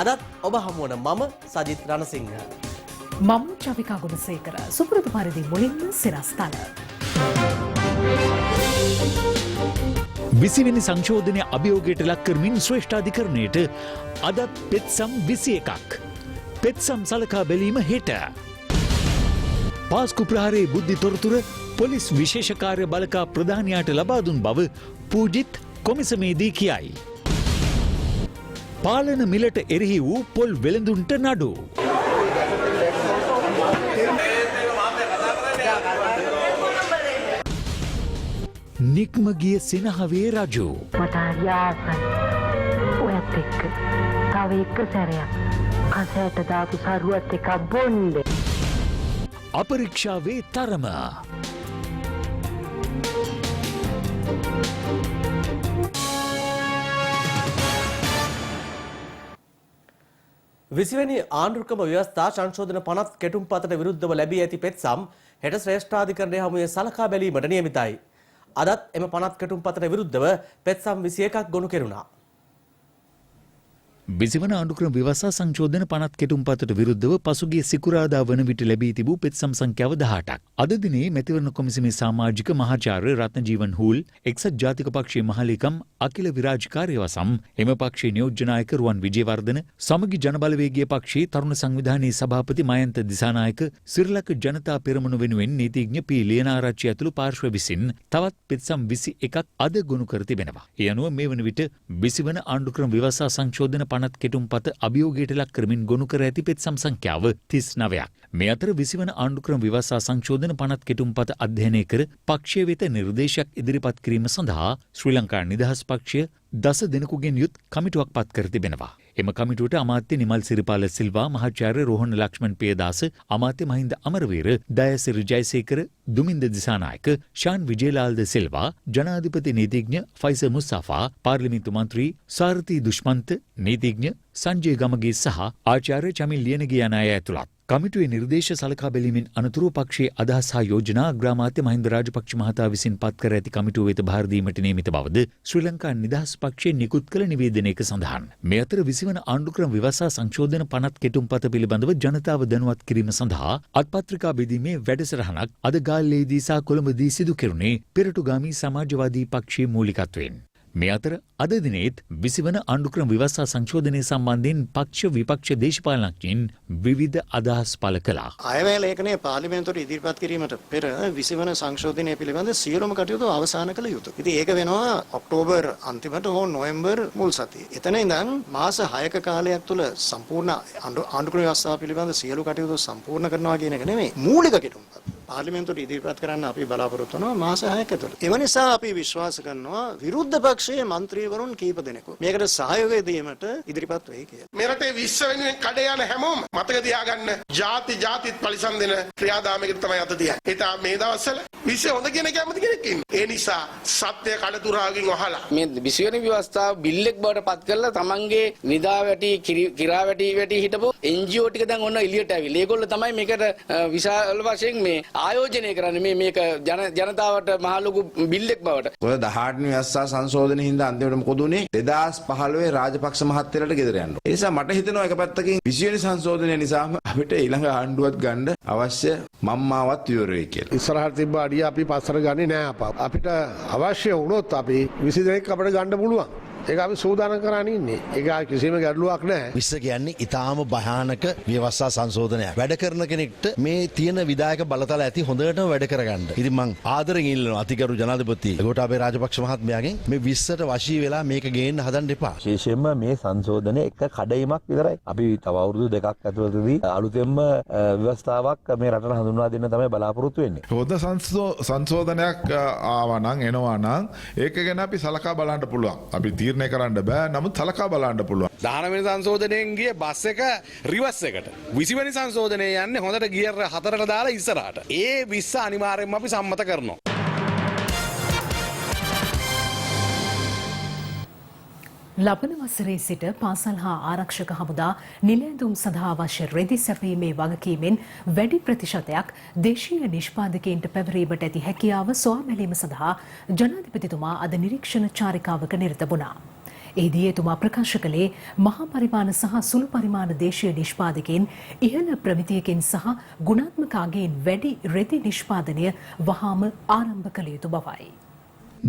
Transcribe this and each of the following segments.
අදත් ඔබ හමුවන මම සජිත් රණසිංහ. මම චවිකා ගුණසේකර. සුපුරුදු පරිදි මුලින්ම සිරස්තල. 20 වෙනි සංශෝධනය අභියෝගයට ලක් කරමින් ශ්‍රේෂ්ඨාධිකරණයට අදත් පෙත්සම් 21ක්. පෙත්සම් සලකා බැලීම හෙට. පාස්කු ප්‍රහාරයේ බුද්ධි තොරතුර පොලිස් විශේෂ කාර්ය බලකා ප්‍රධානියාට ලබා දුන් බව පූජිත් කොමිසමේදී කියයි. පාලන මිලට එරෙහි වූ පොල් වෙළඳුන්ට නඩු. නික්ම ගිය සිනහවේ රජු. මට හරි ආසයි. ඔයත් එක්ක තව එක සැරයක් කසයට දාපු සරුවත් එකක් බොන්න. අපරීක්ෂාවේ තරම. විසිවැනි ආණ්ඩුක්‍රම ව්‍යවස්ථා සංශෝධන 50 කෙටුම්පතට විරුද්ධව ලැබී ඇති පෙත්සම් හෙට ශ්‍රේෂ්ඨාධිකරණය හමුවේ සලකා බැලීමට නියමිතයි. අදත් එම 50 කෙටුම්පතට විරුද්ධව පෙත්සම් 21ක් ගොනු කෙරුණා. 20 වන ආණ්ඩුක්‍රම ව්‍යවස්ථා සංශෝධන 50 කෙටුම්පතට විරුද්ධව පසුගිය සිකුරාදා වන විට ලැබී තිබූ පෙත්සම් සංඛ්‍යාව 18ක්. අද දිනේ මැතිවරණ කොමිසමේ සමාජික මහාචාර්ය රත්නජීවන් හූල්, එක්සත් ජාතික පක්ෂයේ මහලේකම් අකිල විරාජ් කාර්යවසම්, එම පක්ෂයේ නියෝජ්‍ය නායක රුවන් විජේවර්ධන, සමගි ජනබලවේගයේ පක්ෂයේ තරුණ සංවිධානයේ සභාපති මයන්ත දිසානායක, සිරිලක ජනතා පෙරමුණ වෙනුවෙන් නීතිඥ පී ලියනාරච්චි ඇතුළු පාර්ශ්ව විසින් තවත් පෙත්සම් 21ක් අද ගොනු කර තිබෙනවා. ඒ අනුව මේ වන විට 20 වන ආණ්ඩුක්‍රම ව්‍යවස්ථා සංශෝධන 50 කෙටුම්පත අභියෝගයට ලක් කරමින් ගොනු කර ඇති පෙත්සම් සංඛ්‍යාව 39ක්. මේ අතර 20 වන ආණ්ඩුක්‍රම ව්‍යවස්ථා සංශෝධන 50 කෙටුම්පත අධ්‍යයනය කර පක්ෂය වෙත නිර්දේශයක් ඉදිරිපත් කිරීම සඳහා ශ්‍රී ලංකා නිදහස් පක්ෂය 10 දෙනෙකුගෙන් යුත් කමිටුවක් පත් කර තිබෙනවා. එම කමිටුවට අමාත්‍ය නිමල් සිරිපාල සිල්වා, මහාචාර්ය රෝහණ ලක්ෂ්මන් පියදාස, අමාත්‍ය මහින්ද අමරවීර, දයාසිරි ජයසේකර, දුමින්ද දිසානායක, ශාන් විජේලාල් ද සිල්වා, ජනාධිපති නීතිඥ ෆයිසර් මුස්තාෆා, පාර්ලිමේන්තු මන්ත්‍රී සාරති දුෂ්මන්ත, නීතිඥ සංජය ගමගේ සහ ආචාර්ය චමිල් ලියනගේ යන අය ඇතුළත් කමිටුවේ නිර්දේශ සලකා බැලීමෙන් අනතුරුව පක්ෂයේ අදහස් හා යෝජනා අග්‍රාමාත්‍ය මහින්ද රාජපක්ෂ මහතා විසින් පත් කර ඇති කමිටුව වෙත බාර දීමට නියමිත බවද ශ්‍රී ලංකා නිදහස් පක්ෂයේ නිකුත් කළ නිවේදනයක සඳහන්. මේ අතර 20 වන ආණ්ඩුක්‍රම ව්‍යවස්ථා සංශෝධන 50 කෙටුම්පත පිළිබඳව ජනතාව දැනුවත් කිරීම සඳහා අත්පත්‍රිකා බෙදීමේ වැඩසටහනක් අද ගාල්ලේදී සහ කොළඹදී සිදු කෙරුණේ පෙරටුගාමී සමාජවාදී පක්ෂයේ මූලිකත්වයෙන්. මේ අතර අද දිනේත් 20 වන ආණ්ඩුක්‍රම ව්‍යවස්ථා සංශෝධනය සම්බන්ධයෙන් පක්ෂ විපක්ෂ දේශපාලනඥයින් විවිධ අදහස් පළ කළා. අයවැය ලේඛනයේ පාර්ලිමේන්තුවට ඉදිරිපත් කිරීමට පෙර 20 වන සංශෝධනය පිළිබඳ සියලුම කටයුතු අවසන් කළ යුතුයි. ඉතින් ඒක වෙනවා ඔක්තෝබර් අන්තිමට හෝ නොවැම්බර් මුල් සතියේ. එතන ඉඳන් මාස 6ක කාලයක් තුළ සම්පූර්ණ ආණ්ඩුක්‍රම ව්‍යවස්ථාව පිළිබඳ සියලු කටයුතු සම්පූර්ණ කරනවා කියන එක නෙමෙයි. මූලික කෙටුම්පත් පාර්ලිමේන්තුවට ඉදිරිපත් කරන්න අපි බලාපොරොත්තු වෙනවා මාස 6ක ඇතුළත. ඒ නිසා අපි විශ්වාස කරනවා විරුද්ධ පක්ෂයේ മന്ത്രിවරුන් කීප දෙනෙකු මේකට සහයෝගය දීමට ඉදිරිපත් වෙයි කියලා. මේ රටේ 20 වෙනුවෙන් කඩේ යන හැමෝම මතක තියාගන්න ජාතිත් පරිසම් දෙන ක්‍රියාදාමයකට තමයි අත තියන්නේ. ඒත මේ දවස්වල 20 හොඳ කෙනෙක් කැමති කෙනෙක් ඉන්නේ. ඒ නිසා සත්‍ය කඩතුරාගෙන් වහලා මේ 20 වෙනි ව්‍යවස්ථාව බිල්ලෙක් බවට පත් කරලා තමන්ගේ නිදා වැටි කිරා වැටි හිටපො NGO ටික දැන් ඔන්න එළියට ඇවිල්ලා. ඒගොල්ලෝ තමයි මේකට විශාල වශයෙන් මේ ආයෝජනය කරන්නේ මේක ජනතාවට මහ ලොකු බිල්ලෙක් බවට. ඔය 18 වෙනි ව්‍යවස්ථා සංශෝධනයේ හින්දා අන්තිමට මොකද උනේ 2015 රාජපක්ෂ මහත්තයලට ගෙදර යන්න. ඒ නිසා මට හිතෙනවා එක පැත්තකින් 20 වෙනි සංශෝධනය නිසාම අපිට ඊළඟ ආණ්ඩුවත් ගන්න අවශ්‍ය මම්මාවත් ඉවර වෙයි කියලා. ඉස්සරහට තිබ්බ අඩිය අපි පස්සට ගන්නේ නෑ අපිට අවශ්‍ය වුණොත් අපි 20 දෙනෙක් අපිට ගන්න පුළුවන්. ඒක අපි සූදානම් කරගෙන ඉන්නේ. ඒක කිසිම ගැටලුවක් නැහැ. විශ්ව කියන්නේ ඊටාම භයානක ව්‍යවස්ථා සංශෝධනයක්. වැඩ කරන කෙනෙක්ට මේ තියෙන විධායක බලතල ඇති හොඳටම වැඩ කරගන්න. ඉතින් මං ආදරෙන් ඉල්ලනවා අතිගරු ජනාධිපති ගෝඨාභය රාජපක්ෂ මහත්මයාගෙන් මේ 20ට වශී වෙලා මේක ගේන්න හදන්න එපා. විශේෂයෙන්ම මේ සංශෝධනය එක කඩයිමක් විතරයි. අපි තව අවුරුදු දෙකක් ඇතුළතදී අලුතෙන්ම ව්‍යවස්ථාවක් මේ රටට හඳුන්වා දෙන්න තමයි බලාපොරොත්තු වෙන්නේ. හොඳ සංශෝධනයක් ආවා නම් එනවා නම් ඒක ගැන අපි සලකා බලන්න පුළුවන්. අපි තීරණය කරන්න බෑ. නමුත් සලකා බලන්න පුළුවන්. 19 වෙනි සංශෝධනයෙන් ගිය බස් එක රිවර්ස් එකට. 20 වෙනි සංශෝධනය යන්නේ හොඳට ගියර් 4ට දාලා ඉස්සරහට. ඒ 20 අනිවාර්යයෙන්ම අපි සම්මත කරනවා. ලබන වසරේ සිට පාසල් හා ආරක්ෂක හමුදා නිලැඳුම් සඳහා අවශ්‍ය රෙදි සැපීමේ වගකීමෙන් වැඩි ප්‍රතිශතයක් දේශීය නිෂ්පාදකයන්ට පැවරීමට ඇති හැකියාව සොයා බැලීම සඳහා ජනාධිපතිතුමා අද නිරීක්ෂණ චාරිකාවක නිරත වුණා. එහිදී එතුමා ප්‍රකාශ කළේ මහා පරිමාණ සහ සුළු පරිමාණ දේශීය නිෂ්පාදකයන් ඉහළ ප්‍රමිතියකින් සහ ගුණාත්මක අගයෙන් වැඩි රෙදි නිෂ්පාදනය වහාම ආරම්භ කළ යුතු බවයි.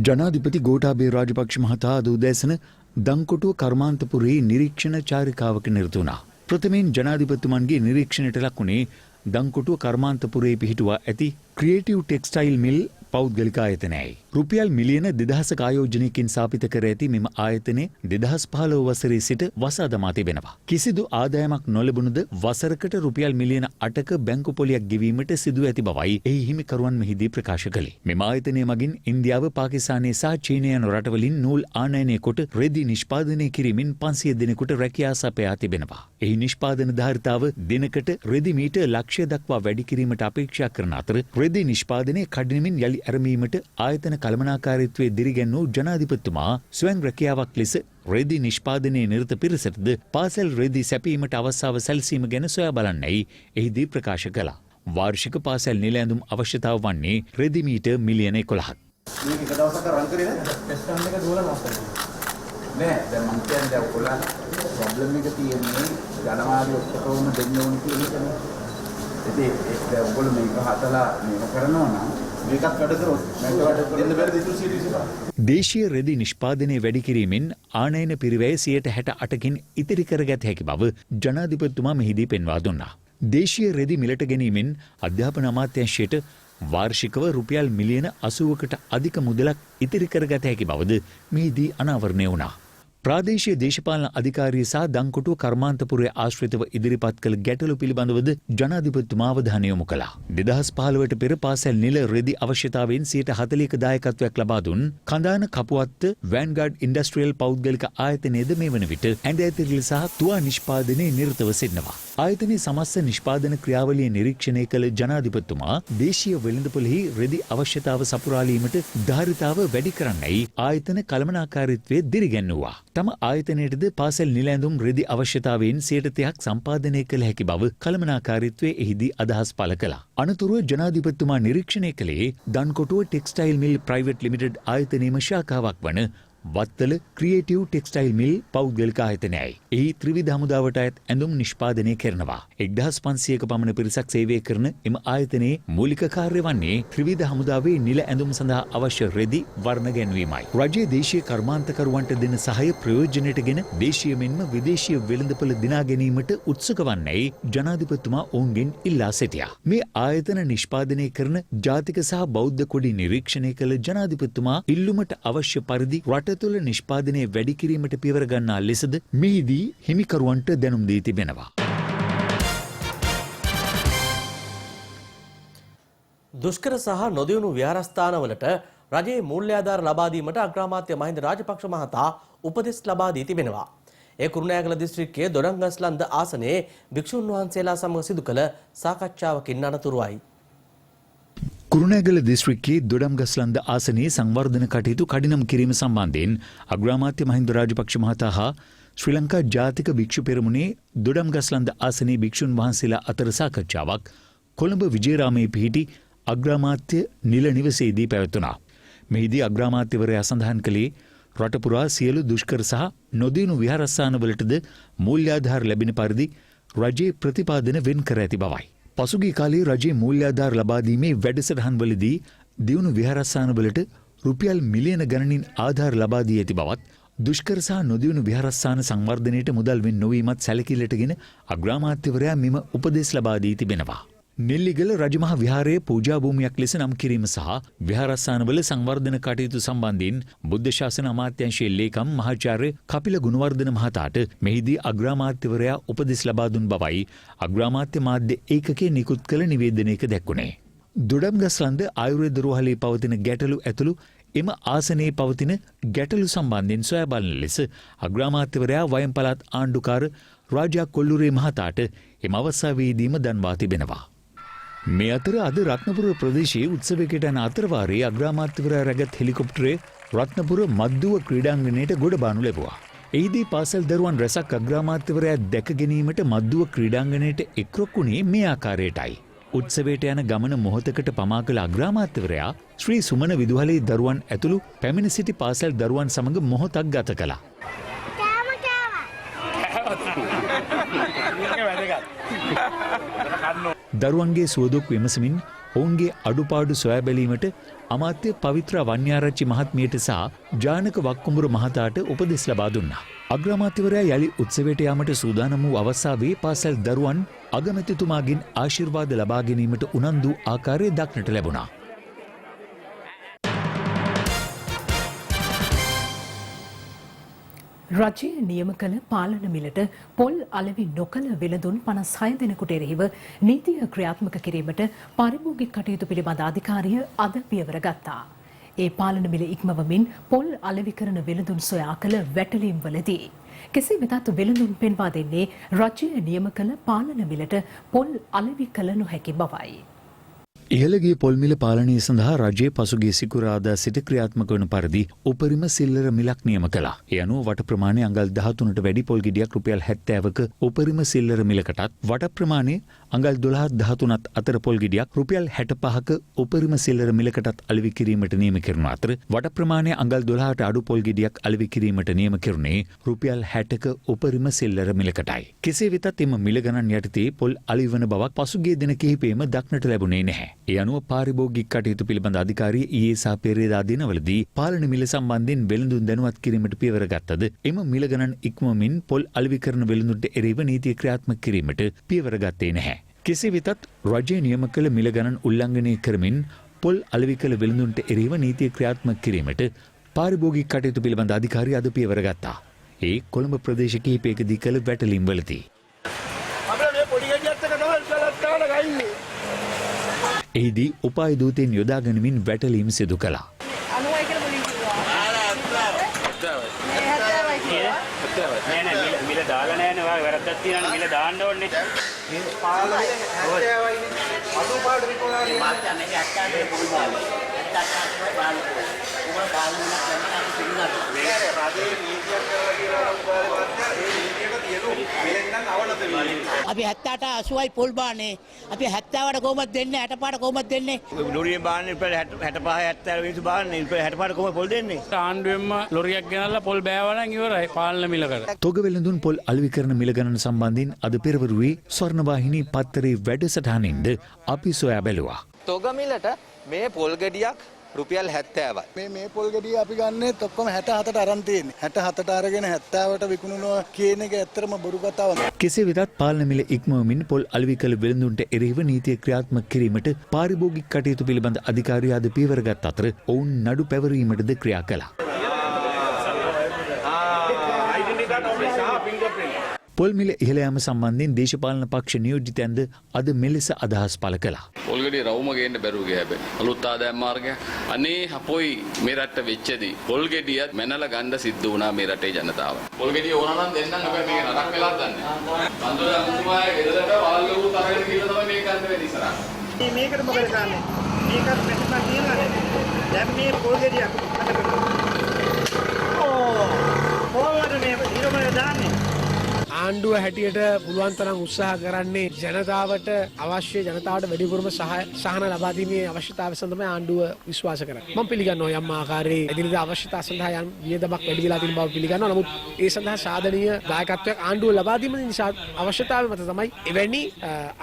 ජනාධිපති ගෝඨාභය රාජපක්ෂ මහතා අද උදෑසන දංකොටුව කර්මාන්තපුරයේ නිරීක්ෂණ චාරිකාවක නිරත වුණා. ප්‍රථමයෙන් ජනාධිපතිතුමන්ගේ නිරීක්ෂණයට ලක්ුණේ දංකොටුව කර්මාන්තපුරයේ පිහිටුවා ඇති ක්‍රියේටිව් ටෙක්ස්ටයිල් මිල් පෞද්ගලික ආයතනයයි. රුපියල් මිලියන 2000ක ආයෝජනයකින් සාපිත කර ඇති මෙම ආයතනය 2015 වසරේ සිට වසා දමා තිබෙනවා. කිසිදු ආදායමක් නොලැබුණද වසරකට රුපියල් මිලියන 8ක බැංකු පොලියක් ගෙවීමට සිදු ඇති බවයි එහි හිමිකරුවන් මෙහිදී ප්‍රකාශ කළේ. මෙම ආයතනය මගින් ඉන්දියාව, පාකිස්තානය සහ චීනය යන රටවලින් නූල් ආනයනය කොට රෙදි නිෂ්පාදනය කිරීමෙන් 500 දෙනෙකුට රැකියා සපයා තිබෙනවා. එහි නිෂ්පාදන ධාරිතාව දිනකට රෙදි මීටර් ලක්ෂය දක්වා වැඩි කිරීමට අපේක්ෂා කරන අතර රෙදි නිෂ්පාදනය කඩිනමින් යලි ඇරඹීමට ආයතන කළමනාකාරීත්වයේ දිරිගැන්වූ ජනාධිපතිතුමා ස්වයං රැකියාවක් ලෙස රෙදි නිෂ්පාදනයේ නිරත පිරිසටද පාසල් රෙදි සැපීමට අවස්ථාව සැලසීම ගැන සොයා බලන්නයි එහිදී ප්‍රකාශ කළා. වාර්ෂික පාසල් නිල ඇඳුම් අවශ්‍යතාව වන්නේ රෙදි මීටර් මිලියන 11ක්. මේක එක දවසක් රන් කරේ නේද? ටෙස්ට් රන් එක දුවලා නැස්තේ. නෑ දැන් මං කියන්නේ දැන් ඔයගොල්ලන් ප්‍රොබ්ලම් එක තියෙන්නේ ජනවාරි ඔක්කොම දෙන්න ඕන කියන එකනේ. ඉතින් ඒක ඔයගොල්ලෝ මේක හදලා මේක කරනවා නම් මේකත් වැඩ කරොත් මේක වැඩ දෙන්න බැරිද ඉතුරු සීටි එක? දේශීය රෙදි නිෂ්පාදනය වැඩි කිරීමෙන් ආනයන පිරිවැය 68%කින් ඉතිරි කරගත හැකි බව ජනාධිපතිතුමා මෙහිදී පෙන්වා දුන්නා. දේශීය රෙදි මිලට ගැනීමෙන් අධ්‍යාපන අමාත්‍යාංශයට වාර්ෂිකව රුපියල් මිලියන 80කට අධික මුදලක් ඉතිරි කරගත හැකි බවද මෙහිදී අනාවරණය වුණා. ප්‍රාදේශීය දේශපාලන අධිකාරිය සහ දංකොටුව කර්මාන්තපුරයේ ආශ්‍රිතව ඉදිරිපත් කළ ගැටලු පිළිබඳවද ජනාධිපතිතුමා අවධානය යොමු කළා. 2015ට පෙර පාසල් නිල රෙදි අවශ්‍යතාවයෙන් 40%ක දායකත්වයක් ලබා දුන් කඳාන කපුවත්ත වෑන්ගාඩ් ඉන්ඩස්ට්‍රියල් පෞද්ගලික ආයතනයේද මේ වන විට ඇඳ ඇතිරිලි සහ තුවා නිෂ්පාදනයේ නිරතව සිටිනවා. ආයතනයේ සමස්ත නිෂ්පාදන ක්‍රියාවලිය නිරීක්ෂණය කළ ජනාධිපතිතුමා දේශීය වෙළඳපොළෙහි රෙදි අවශ්‍යතාව සපුරාලීමට ධාරිතාව වැඩි කරන්නයි ආයතන කළමනාකාරීත්වයේ දිරිගැන්වුවා. තම ආයතනයේද පාසල් නිල ඇඳුම් රෙදි අවශ්‍යතාවයෙන් 30%ක් සම්පාදනය කළ හැකි බව කළමනාකාරීත්වයේ එහිදී අදහස් පළ කළා. අනතුරුව ජනාධිපතිතුමා නිරීක්ෂණය කළේ දන්කොටුව ටෙක්ස්ටයිල් මිල් ප්‍රයිවට් ලිමිටඩ් ආයතනයේම ශාඛාවක් වන වත්තල ක්‍රියේටිව් ටෙක්ස්ටයිල් මිල් පෞද්ගලික ආයතනයයි. එහි ත්‍රිවිධ හමුදාවට අයත් ඇඳුම් නිෂ්පාදනය කරනවා. 1500ක පමණ පිරිසක් සේවය කරන එම ආයතනයේ මූලික කාර්ය වන්නේ ත්‍රිවිධ හමුදාවේ නිල ඇඳුම් සඳහා අවශ්‍ය රෙදි වර්ණ ගැන්වීමයි. රජයේ දේශීය කර්මාන්තකරුවන්ට දෙන සහාය ප්‍රයෝජනයටගෙන දේශීය මෙන්ම විදේශීය වෙළඳපොළ දිනා ගැනීමට උත්සුක වන්නයි ජනාධිපතිතුමා ඔවුන්ගෙන් ඉල්ලා සිටියා. මේ ආයතන නිෂ්පාදනය කරන ජාතික සහ බෞද්ධ කොඩි නිරීක්ෂණය කළ ජනාධිපතිතුමා ඉල්ලුමට අවශ්‍ය පරිදි රට තුළ නිෂ්පාදනය වැඩි කිරීමට පියවර ගන්නා ලෙසද මෙහිදී හිමිකරුවන්ට දැනුම් දී තිබෙනවා. දුෂ්කර සහ නොදියුණු විහාරස්ථානවලට රජයේ මූල්‍ය ආධාර ලබා දීමට අග්‍රාමාත්‍ය මහින්ද රාජපක්ෂ මහතා උපදෙස් ලබා දී තිබෙනවා. ඒ කුරුණෑගල දිස්ත්‍රික්කයේ දොඩංගස්ලන්ද ආසනයේ භික්ෂුන් වහන්සේලා සමග සිදු කළ සාකච්ඡාවකින් අනතුරුවයි. කුරුණෑගල දිස්ත්‍රික්කයේ දොඩම්ගස්ලන්ද ආසනයේ සංවර්ධන කටයුතු කඩිනම් කිරීම සම්බන්ධයෙන් අග්‍රාමාත්‍ය මහින්ද රාජපක්ෂ මහතා හා ශ්‍රී ලංකා ජාතික භික්ෂු පෙරමුණේ දොඩම්ගස්ලන්ද ආසනයේ භික්ෂුන් වහන්සේලා අතර සාකච්ඡාවක් කොළඹ විජේරාමයේ පිහිටි අග්‍රාමාත්‍ය නිල නිවසේදී පැවැත්වුණා. මෙහිදී අග්‍රාමාත්‍යවරයා සඳහන් කළේ රට පුරා සියලු දුෂ්කර සහ නොදියුණු විහාරස්ථානවලටද මූල්‍යාධාර ලැබෙන පරිදි රජයේ ප්‍රතිපාදන වෙන් කර ඇති බවයි. පසුගිය කාලයේ රජයේ මූල්‍යාධාර ලබා දීමේ වැඩසටහන්වලදී දියුණු විහාරස්ථානවලට රුපියල් මිලියන ගණනින් ආධාර ලබා දී ඇති බවත් දුෂ්කර සහ නොදියුණු විහාරස්ථාන සංවර්ධනයට මුදල් වෙන් නොවීමත් සැලකිල්ලටගෙන අග්‍රාමාත්‍යවරයා මෙම උපදෙස් ලබා දී තිබෙනවා. නෙල්ලිගල රජමහා විහාරයේ පූජා භූමියක් ලෙස නම් කිරීම සහ විහාරස්ථානවල සංවර්ධන කටයුතු සම්බන්ධයෙන් බුද්ධ ශාසන අමාත්‍යාංශයේ ලේකම් මහාචාර්ය කපිල ගුණවර්ධන මහතාට මෙහිදී අග්‍රාමාත්‍යවරයා උපදෙස් ලබා දුන් බවයි අග්‍රාමාත්‍ය මාධ්‍ය ඒකකයේ නිකුත් කළ නිවේදනයක දැක්වුණේ. දොඩම්ගස්ලන්ද ආයුර්වේද රෝහලේ පවතින ගැටලු ඇතුළු එම ආසනයේ පවතින ගැටලු සම්බන්ධයෙන් සොයා බලන ලෙස අග්‍රාමාත්‍යවරයා වයම් පළාත් ආණ්ඩුකාර රාජා කොල්ලුරේ මහතාට එම අවස්ථාවේදීම දන්වා තිබෙනවා. මේ අතර අද රත්නපුර ප්‍රදේශයේ උත්සවයකට යන අතරවාරයේ අග්‍රාමාත්‍යවරයා රැගත් හෙලිකොප්ටරේ රත්නපුර මද්දුව ක්‍රීඩාංගණයට ගොඩබානු ලැබුවා. එහිදී පාසල් දරුවන් රැසක් අග්‍රාමාත්‍යවරයා දැක ගැනීමට මද්දුව ක්‍රීඩාංගණයට එක්රොක්ුණේ මේ ආකාරයටයි. උත්සවයට යන ගමන මොහොතකට පමා කළ අග්‍රාමාත්‍යවරයා ශ්‍රී සුමන විදුහලේ දරුවන් ඇතුළු පැමිණ සිටි පාසල් දරුවන් සමග මොහොතක් ගත කළා. දරුවන්ගේ සුවදුක් විමසමින් ඔවුන්ගේ අඩුපාඩු සොයා බැලීමට අමාත්‍ය පවිත්‍ර වන්‍යාරච්චි මහත්මියට සහ ජානක වක්කුඹුර මහතාට උපදෙස් ලබා දුන්නා. අග්‍රාමාත්‍යවරයා යළි උත්සවයට යාමට සූදානම් වූ අවස්ථාවේ පාසල් දරුවන් අගමැතිතුමාගෙන් ආශිර්වාද ලබා ගැනීමට උනන්දු ආකාරය දක්නට ලැබුණා. රජය නියම කළ පාලන මිලට පොල් අලෙවි නොකළ වෙළඳුන් 56 දෙනෙකුට එරෙහිව නීතිය ක්‍රියාත්මක කිරීමට පරිභෝගික කටයුතු පිළිබඳ අධිකාරිය අද පියවර ගත්තා. ඒ පාලන මිල ඉක්මවමින් පොල් අලෙවි කරන වෙළඳුන් සොයා කළ වැටලීම්වලදී කෙසේ වෙතත් වෙළඳුන් පෙන්වා දෙන්නේ රජය නියම කළ පාලන මිලට පොල් අලෙවි කළ නොහැකි බවයි. ඉහළගේ පොල් මිල පාලනය සඳහා රජයේ පසුගිය සිකුරාදා සිට ක්‍රියාත්මක වන පරිදි උපරිම සිල්ලර මිලක් නියම කළා. ඒ අනුව වට ප්‍රමාණය අඟල් 13ට වැඩි පොල් ගෙඩියක් රුපියල් 70ක උපරිම සිල්ලර මිලකටත් වට ප්‍රමාණය අඟල් 12-13ත් අතර පොල් ගෙඩියක් රුපියල් 65ක උපරිම සිල්ලර මිලකටත් අලෙවි කිරීමට නියම කරන අතර වට ප්‍රමාණය අඟල් 12ට අඩු පොල් ගෙඩියක් අලෙවි කිරීමට නියම කෙරුණේ රුපියල් 60ක උපරිම සිල්ලර මිලකටයි. කෙසේ වෙතත් එම මිල ගණන් යටතේ පොල් අලෙවි වන බවක් පසුගිය දින කිහිපෙම දක්නට ලැබුණේ නැහැ. ඒ අනුව පාරිභෝගික කටයුතු පිළිබඳ අධිකාරිය ඊයේ සහ පෙරේදා දිනවලදී පාලන මිල සම්බන්ධයෙන් වෙළඳුන් දැනුවත් කිරීමට පියවර ගත්තද එම මිල ගණන් ඉක්මවමින් පොල් අලෙවි කරන වෙළඳුන්ට එරෙහිව නීතිය ක්‍රියාත්මක කිරීමට පියවර ගත්තේ නැහැ. කෙසේ වෙතත් රජය නියම කළ මිල ගණන් උල්ලංඝනය කරමින් පොල් අලෙවි කළ වෙළඳුන්ට එරෙහිව නීතිය ක්‍රියාත්මක කිරීමට පාරිභෝගික කටයුතු පිළිබඳ අධිකාරිය අද පියවර ගත්තා. ඒ කොළඹ ප්‍රදේශ කිහිපයකදී කළ වැටලීම් වලදී එහිදී උපාය දූතෙන් යොදා ගනිමින් වැටලීම් සිදු කළා. මිල දාලා නැහැ නේ වැරද්දක් තියෙනවා මිල දාන්න ඕනේ. මේ පාලනේ 70යිනේ. අතු පාඩ විකුණානේ. මාත් යන්නේ 80 පොඩි පාලනේ. 80 පාලනේ. උඹ පාලනේ කරන්නේ අපි පිළිගන්නවා. මේ රජේ නීතියක් කරලා කියලා උපාරවත්ත ඒ නීතියක තියෙනවා. මෙලෙන් නම් අවනත වෙන්නේ. අපි 78 80යි පොල් බානේ. අපි 70ට කොහොමද දෙන්නේ 65ට කොහොමද දෙන්නේ? ලොරියෙන් බාන්නේ ඉතින් 65 70 විසු බාන්නේ ඉතින් 65ට කොහොමද පොල් දෙන්නේ? ආණ්ඩුවෙන්ම ලොරියක් ගෙනල්ලා පොල් බෑවනම් ඉවරයි පාලන මිලකට. තොග වෙළඳුන් පොල් අලෙවි කරන මිල ගණන සම්බන්ධයෙන් අද පෙරවරුවේ ස්වර්ණවාහිනී පත්තරේ වැඩසටහනින්ද අපි සොයා බැලුවා. තොග මිලට මේ පොල් ගෙඩියක් රුපියල් 70යි. මේ පොල් ගෙඩිය අපි ගන්නෙත් ඔක්කොම 67ට අරන් තියෙන්නේ. 67ට අරගෙන 70ට විකුණනවා කියන එක ඇත්තටම බොරු කතාවක්. කෙසේ වෙතත් පාලන මිල ඉක්මවමින් පොල් අලෙවි කළ වෙළඳුන්ට එරෙහිව නීතිය ක්‍රියාත්මක කිරීමට පාරිභෝගික කටයුතු පිළිබඳ අධිකාරිය අද පියවර ගත් අතර ඔවුන් නඩු පැවරීමටද ක්‍රියා කළා. පොල් මිල ඉහළ යාම සම්බන්ධයෙන් දේශපාලන පක්ෂ නියෝජිතයන්ද අද මෙලෙස අදහස් පළ කළා. පොල් ගෙඩිය රවුම ගේන්න බැරුව ගියා හැබැයි. අලුත් ආදායම් මාර්ගයක්. අනේ අපොයි මේ රට වෙච්චදී පොල් ගෙඩියත් මැනලා ගන්න සිද්ධ වුණා මේ රටේ ජනතාව. පොල් ගෙඩිය ඕන නම් දෙන්නම් හැබැයි මේක නරක වෙලාද දන්නේ. අන්තර අමුතුමාගේ ගෙදරට වාල්ලු තරගෙන ගිහලා තමයි මේක ගන්න වෙන්නේ ඉස්සරහ. මේකට මොකද ගන්නෙ? මේකට මෙතන තියනවානේ. දැන් මේ පොල් ගෙඩියක් පොල් වල මේ ඉරමල දාන්නේ. ආණ්ඩුව හැටියට පුළුවන් තරම් උත්සාහ කරන්නේ ජනතාවට අවශ්‍ය ජනතාවට වැඩිපුරම සහන ලබා දීමේ අවශ්‍යතාවය සඳහා තමයි ආණ්ඩුව විශ්වාස කරන්නේ. මම පිළිගන්නවා යම් ආකාරයේ එදිනෙදා අවශ්‍යතා සඳහා යම් වියදමක් වැඩි වෙලා තියෙන බව පිළිගන්නවා. නමුත් ඒ සඳහා සාධනීය දායකත්වයක් ආණ්ඩුව ලබා දීම නිසා අවශ්‍යතාවය මත තමයි එවැනි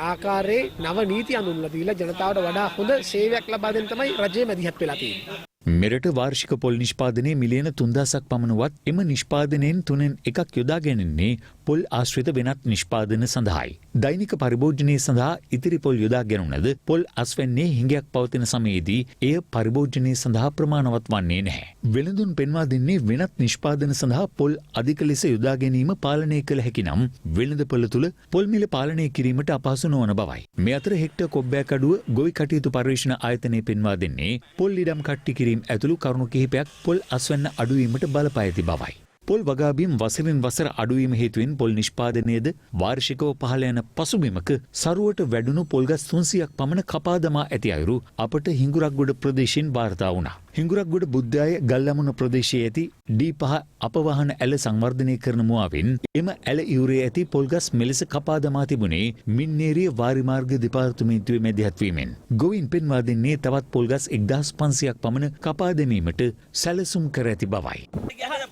ආකාරයේ නව නීති අනුන්ලා දීලා ජනතාවට වඩා හොඳ සේවයක් ලබා දෙන්න තමයි රජය මැදිහත් වෙලා තියෙන්නේ. මෙරට වාර්ෂික පොල් නිෂ්පාදනයේ මිලියන 3000ක් පමණවත් එම නිෂ්පාදනයෙන් 3/1 යොදා ගැනෙන්නේ පොල් ආශ්‍රිත වෙනත් නිෂ්පාදන සඳහායි. දෛනික පරිභෝජනයේ සඳහා ඉතිරි පොල් යොදා ගැනුණද පොල් අස්වැන්නේ හිඟයක් පවතින සමයේදී එය පරිභෝජනයේ සඳහා ප්‍රමාණවත් වන්නේ නැහැ. වෙළඳුන් පෙන්වා දෙන්නේ වෙනත් නිෂ්පාදන සඳහා පොල් අධික ලෙස යොදා ගැනීම පාලනය කළ හැකි නම් වෙළඳපොළ තුළ පොල් මිල පාලනය කිරීමට අපහසු නොවන බවයි. මේ අතර හෙක්ටර් කොබ්බෑකඩුව ගොවි කටයුතු පර්යේෂණ ආයතනය පෙන්වා දෙන්නේ පොල් ඉඩම් කට්ටි කිරීම ඇතුළු කරුණු කිහිපයක් පොල් අස්වැන්න අඩුවීමට බලපා ඇති බවයි. පොල් වගාබීම් වසරින් වසර අඩුවීම හේතුවෙන් පොල් නිෂ්පාදනයේද වාර්ෂිකව පහළ යන පසුබිමක සරුවට වැඩුණු පොල්ගස් 300ක් පමණ කපා දමා ඇති අයුරු අපට හිඟුරක්ගොඩ ප්‍රදේශයෙන් වාර්තා වුණා. හිඟුරක්ගොඩ බුද්ධාය ගල්ලමුණ ප්‍රදේශයේ ඇති D5 අපවාහන ඇල සංවර්ධනය කරන මුවාවෙන් එම ඇල ඉවුරේ ඇති පොල්ගස් මෙලෙස කපා දමා තිබුණේ මින්නේරිය වාරිමාර්ග දෙපාර්තමේන්තුවේ මැදිහත්වීමෙන්. ගොවීන් පෙන්වා දෙන්නේ තවත් පොල්ගස් 1500ක් පමණ කපා දැමීමට සැලසුම් කර ඇති බවයි.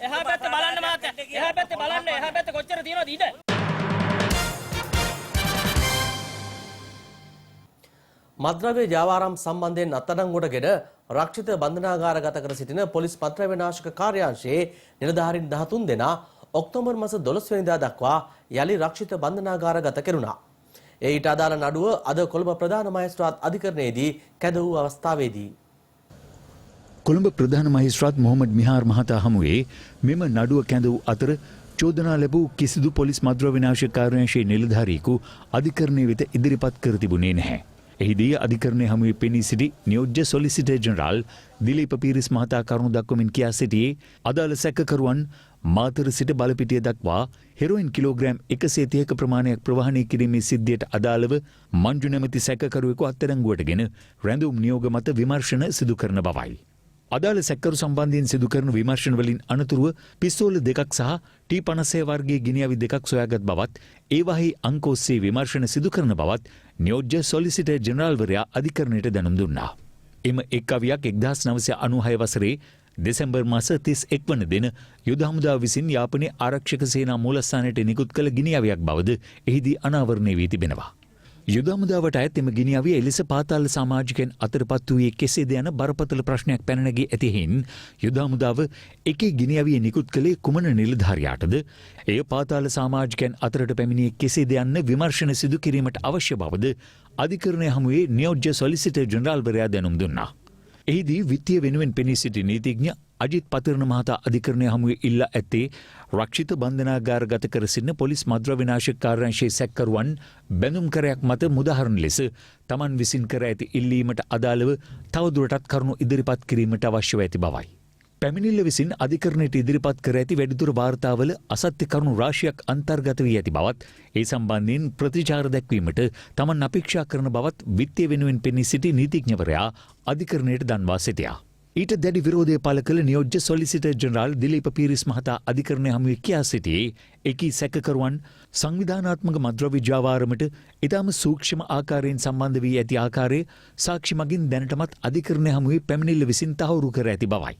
එහා පැත්තේ බලන්න කොච්චර තියෙනවද ඉඩ? මද්‍රව්‍ය ජාවාරම් සම්බන්ධයෙන් අත්අඩංගුවටගෙන රක්ෂිත බන්ධනාගාරගත කර සිටින පොලිස් මත්ද්‍රව්‍ය නාශක කාර්යාංශයේ නිලධාරීන් 13 දෙනා ඔක්තෝබර් මාස 12 වෙනිදා දක්වා යලි රක්ෂිත බන්ධනාගාරගත කෙරුණා. ඊට අදාළ නඩුව අද කොළඹ ප්‍රධාන මහේස්ත්‍රාත් අධිකරණයේදී කැඳ වූ අවස්ථාවේදී කොළඹ ප්‍රධාන මහේස්ත්‍රාත් මොහොමඩ් මිහාර් මහතා හමුවේ මෙම නඩුව කැඳ වූ අතර චෝදනා ලැබූ කිසිදු පොලිස් මද්‍රව්‍ය නාශක කාර්යාංශයේ නිලධාරියෙකු අධිකරණය වෙත ඉදිරිපත් කර තිබුණේ නැහැ. එහිදී අධිකරණය හමුවේ පෙනී සිටි නියෝජ්‍ය සොලිසිටර් ජෙනරාල් දිලීප පීරිස් මහතා කරුණු දක්වමින් කියා සිටියේ අදාළ සැකකරුවන් මාතර සිට බලපිටිය දක්වා හෙරොයින් කිලෝග්‍රෑම් 130ක ප්‍රමාණයක් ප්‍රවාහනය කිරීමේ සිද්ධියට අදාළව මංජු නැමැති සැකකරුවෙකු අත්අඩංගුවටගෙන රැඳුම් නියෝග මත විමර්ශන සිදු කරන බවයි. අදාළ සැකකරු සම්බන්ධයෙන් සිදු කරන විමර්ශන වලින් අනතුරුව පිස්තෝල දෙකක් සහ T56 වර්ගයේ ගිනිඅවි දෙකක් සොයාගත් බවත් ඒවාහි අංක ඔස්සේ විමර්ශන සිදු කරන බවත් නියෝජ්‍ය සොලිසිටර් ජෙනරාල්වරයා අධිකරණයට දැනුම් දුන්නා. එම එක් අවියක් 1996 වසරේ දෙසැම්බර් මාස 31 වන දින යුද හමුදාව විසින් යාපනයේ ආරක්ෂක සේනා මූලස්ථානයට නිකුත් කළ ගිනිඅවියක් බවද එහිදී අනාවරණය වී තිබෙනවා. යුද හමුදාවට අයත් එම ගිනිඅවිය එලෙස පාතාල සමාජිකයන් අතරපත් වූයේ කෙසේද යන බරපතල ප්‍රශ්නයක් පැන නැගී ඇති හේයින් යුද හමුදාව එකේ ගිනිඅවිය නිකුත් කළේ කුමන නිලධාරියාටද එය පාතාල සමාජිකයන් අතරට පැමිණියේ කෙසේද යන්න විමර්ශන සිදු කිරීමට අවශ්‍ය බවද අධිකරණය හමුවේ නියෝජ්‍ය සොලිසිටර් ජෙනරාල්වරයා දැනුම් දුන්නා. එහිදී විත්තිය වෙනුවෙන් පෙනී සිටි නීතිඥ අජිත් පතිරණ මහතා අධිකරණය හමුවේ ඉල්ලා ඇත්තේ රක්ෂිත බන්ධනාගාරගත කර සිටින පොලිස් මද්‍රව්‍ය නාශක කාර්යාංශයේ සැකකරුවන් බැඳුම් කරයක් මත මුදාහරණ ලෙස තමන් විසින් කර ඇති ඉල්ලීමට අදාළව තවදුරටත් කරුණු ඉදිරිපත් කිරීමට අවශ්‍යව ඇති බවයි. පැමිණිල්ල විසින් අධිකරණයට ඉදිරිපත් කර ඇති වැඩිදුර වාර්තාවල අසත්‍ය කරුණු රාශියක් අන්තර්ගත වී ඇති බවත් ඒ සම්බන්ධයෙන් ප්‍රතිචාර දැක්වීමට තමන් අපේක්ෂා කරන බවත් විත්තිය වෙනුවෙන් පෙනී සිටි නීතිඥවරයා අධිකරණයට දන්වා සිටියා. ඊට දැඩි විරෝධය පළ කළ නියෝජ්‍ය සොලිසිටර් ජෙනරාල් දිලීප පීරිස් මහතා අධිකරණය හමුවේ කියා සිටියේ එකී සැකකරුවන් සංවිධානාත්මක මද්‍රව්‍ය ජාවාරමට ඉතාම සූක්ෂම ආකාරයෙන් සම්බන්ධ වී ඇති ආකාරය සාක්ෂි මගින් දැනටමත් අධිකරණය හමුවේ පැමිණිල්ල විසින් තහවුරු කර ඇති බවයි.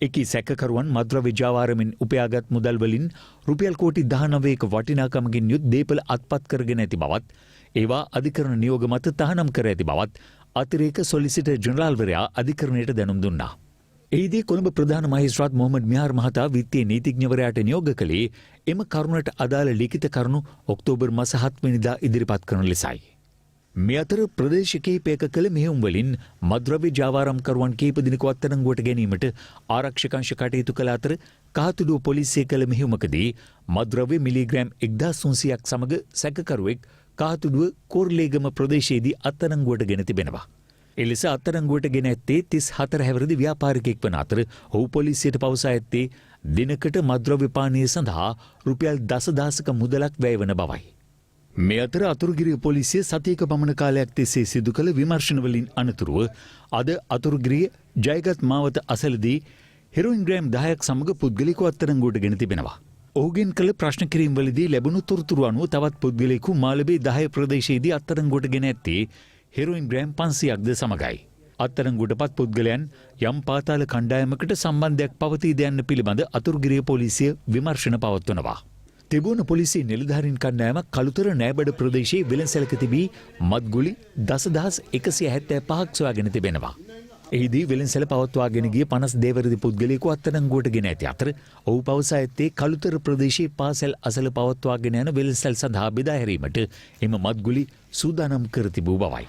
එකී සැකකරුවන් මද්‍රව්‍ය ජාවාරමින් උපයාගත් මුදල් වලින් රුපියල් කෝටි 19ක වටිනාකමකින් යුත් දේපල අත්පත් කරගෙන ඇති බවත් ඒවා අධිකරණ නියෝග මත තහනම් කර ඇති බවත් අතිරේක සොලිසිටර් ජෙනරාල්වරයා අධිකරණයට දැනුම් දුන්නා. එහිදී කොළඹ ප්‍රධාන මහේස්ත්‍රාත් මොහොමඩ් මිහාර් මහතා විත්තිය නීතිඥවරයාට නියෝග කළේ එම කරුණට අදාළ ලිඛිත කරුණු ඔක්තෝබර් මාස 7 වෙනිදා ඉදිරිපත් කරන ලෙසයි. මේ අතර ප්‍රදේශ කිහිපයක කළ මෙහෙයුම් වලින් මද්‍රව්‍ය ජාවාරම්කරුවන් කිහිප දිනක අත්අඩංගුවට ගැනීමට ආරක්ෂක අංශ කටයුතු කළ අතර කහතුඩුව පොලිසිය කළ මෙහෙයුමකදී මද්‍රව්‍ය මිලිග්‍රෑම් 1300ක් සමග සැකකරුවෙක් කහතුඩුව කෝර්ලේගම ප්‍රදේශයේදී අත්අඩංගුවට ගෙන තිබෙනවා. එලෙස අත්අඩංගුවට ගෙන ඇත්තේ 34 හැවිරිදි ව්‍යාපාරිකයෙක් වන අතර ඔහු පොලිසියට පවසා ඇත්තේ දිනකට මද්‍රව්‍ය පානය සඳහා රුපියල් දසදහසක මුදලක් වැය වන බවයි. මේ අතර අතුරුගිරිය පොලිසිය සතියක පමණ කාලයක් තිස්සේ සිදු කළ විමර්ශන වලින් අනතුරුව අද අතුරුගිරිය ජයගත් මාවත අසලදී හෙරොයින් ග්‍රෑම් 10ක් සමග පුද්ගලිකව අත්අඩංගුවට ගෙන තිබෙනවා. ඔහුගෙන් කළ ප්‍රශ්න කිරීම් වලදී ලැබුණු තොරතුරු අනුව තවත් පුද්ගලයෙකු මාලබේ 10 ප්‍රදේශයේදී අත්අඩංගුවට ගෙන ඇත්තේ හෙරොයින් ග්‍රෑම් 500ක්ද සමගයි. අත්අඩංගුවටපත් පුද්ගලයන් යම් පාතාල කණ්ඩායමකට සම්බන්ධයක් පවතීද යන්න පිළිබඳ අතුරුගිරිය පොලිසිය විමර්ශන පවත්වනවා. තිබුණ පොලිසිය නිලධාරීන් කණ්ඩායමක් කළුතර නෑබඩ ප්‍රදේශයේ වෙළඳසැලක තිබී මත්ගුලි 10175ක් සොයාගෙන තිබෙනවා. එහිදී වෙළඳසැල පවත්වාගෙන ගිය 50 දේවරදි පුද්ගලයෙකු අත්අඩංගුවට ගෙන ඇති අතර ඔහු පවසා ඇත්තේ කළුතර ප්‍රදේශයේ පාසල් අසල පවත්වාගෙන යන වෙළඳසැල් සඳහා බෙදා හැරීමට එම මත්ගුලි සූදානම් කර තිබූ බවයි.